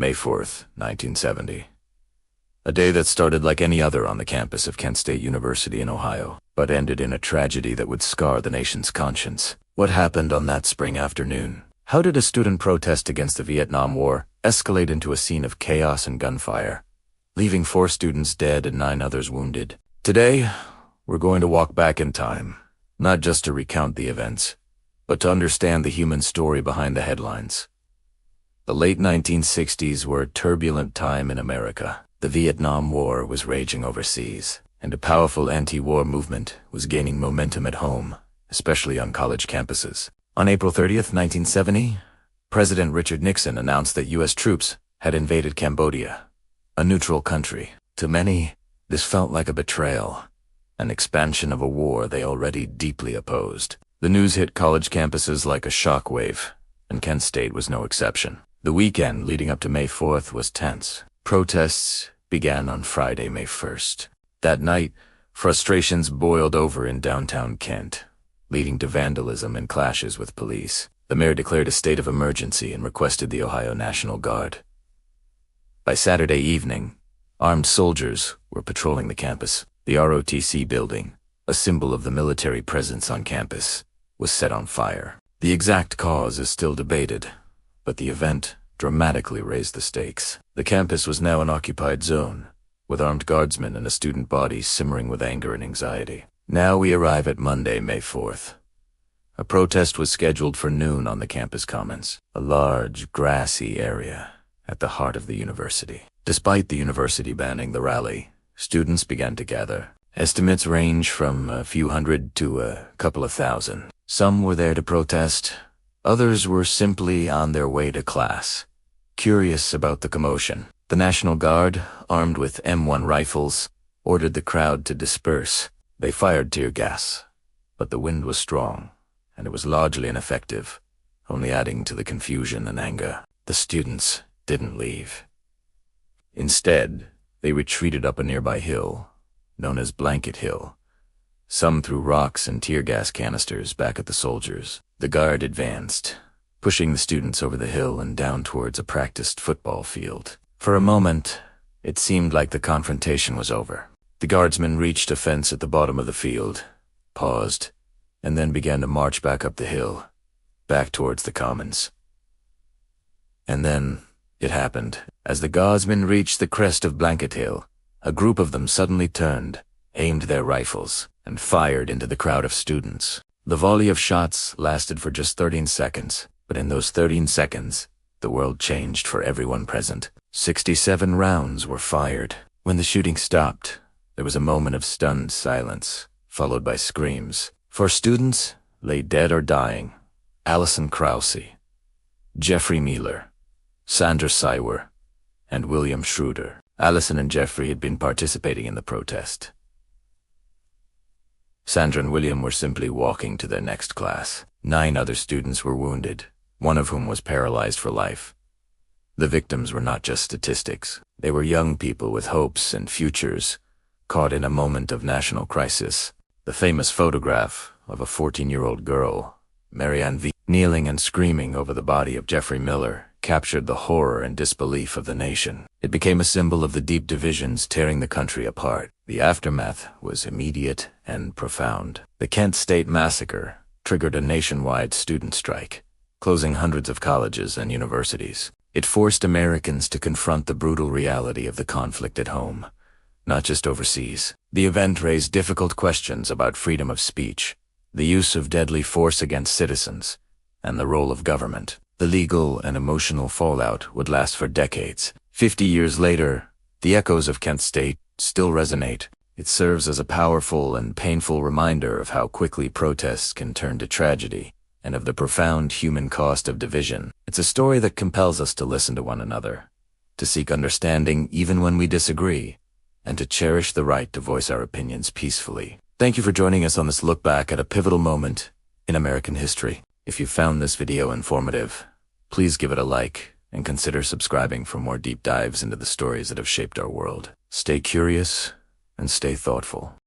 May 4th, 1970. A day that started like any other on the campus of Kent State University in Ohio, but ended in a tragedy that would scar the nation's conscience. What happened on that spring afternoon? How did a student protest against the Vietnam War escalate into a scene of chaos and gunfire, leaving 4 students dead and 9 others wounded? Today, we're going to walk back in time, not just to recount the events, but to understand the human story behind the headlines. The late 1960s were a turbulent time in America. The Vietnam War was raging overseas, and a powerful anti-war movement was gaining momentum at home, especially on college campuses. On April 30th, 1970, President Richard Nixon announced that U.S. troops had invaded Cambodia, a neutral country. To many, this felt like a betrayal, an expansion of a war they already deeply opposed. The news hit college campuses like a shockwave, and Kent State was no exception. The weekend leading up to May 4th was tense. Protests began on Friday, May 1st. That night, frustrations boiled over in downtown Kent, leading to vandalism and clashes with police. The mayor declared a state of emergency and requested the Ohio National Guard. By Saturday evening, armed soldiers were patrolling the campus. The ROTC building, a symbol of the military presence on campus, was set on fire. The exact cause is still debated, but the event dramatically raised the stakes. The campus was now an occupied zone, with armed guardsmen and a student body simmering with anger and anxiety. Now we arrive at Monday, May 4th. A protest was scheduled for noon on the campus commons, a large, grassy area at the heart of the university. Despite the university banning the rally, students began to gather. Estimates range from a few hundred to a couple of thousand. Some were there to protest, others were simply on their way to class, curious about the commotion. The National Guard, armed with M1 rifles, ordered the crowd to disperse. They fired tear gas, but the wind was strong, and it was largely ineffective, only adding to the confusion and anger. The students didn't leave. Instead, they retreated up a nearby hill, known as Blanket Hill. Some threw rocks and tear gas canisters back at the soldiers. The guard advanced, pushing the students over the hill and down towards a practiced football field. For a moment, it seemed like the confrontation was over. The guardsmen reached a fence at the bottom of the field, paused, and then began to march back up the hill, back towards the commons. And then it happened. As the guardsmen reached the crest of Blanket Hill, a group of them suddenly turned, aimed their rifles, and fired into the crowd of students. The volley of shots lasted for just 13 seconds, but in those 13 seconds, the world changed for everyone present. 67 rounds were fired. When the shooting stopped, there was a moment of stunned silence, followed by screams. 4 students lay dead or dying: Allison Krause, Jeffrey Mueller, Sandra Seiwer, and William Schroeder. Allison and Jeffrey had been participating in the protest. Sandra and William were simply walking to their next class. 9 other students were wounded, one of whom was paralyzed for life. The victims were not just statistics. They were young people with hopes and futures, caught in a moment of national crisis. The famous photograph of a 14-year-old girl, Marianne V., kneeling and screaming over the body of Jeffrey Miller captured the horror and disbelief of the nation. It became a symbol of the deep divisions tearing the country apart. The aftermath was immediate and profound. The Kent State Massacre triggered a nationwide student strike, closing hundreds of colleges and universities. It forced Americans to confront the brutal reality of the conflict at home, not just overseas. The event raised difficult questions about freedom of speech, the use of deadly force against citizens, and the role of government. The legal and emotional fallout would last for decades. 50 years later, the echoes of Kent State still resonate. It serves as a powerful and painful reminder of how quickly protests can turn to tragedy, and of the profound human cost of division. It's a story that compels us to listen to one another, to seek understanding even when we disagree, and to cherish the right to voice our opinions peacefully. Thank you for joining us on this look back at a pivotal moment in American history. If you found this video informative, please give it a like and consider subscribing for more deep dives into the stories that have shaped our world. Stay curious and stay thoughtful.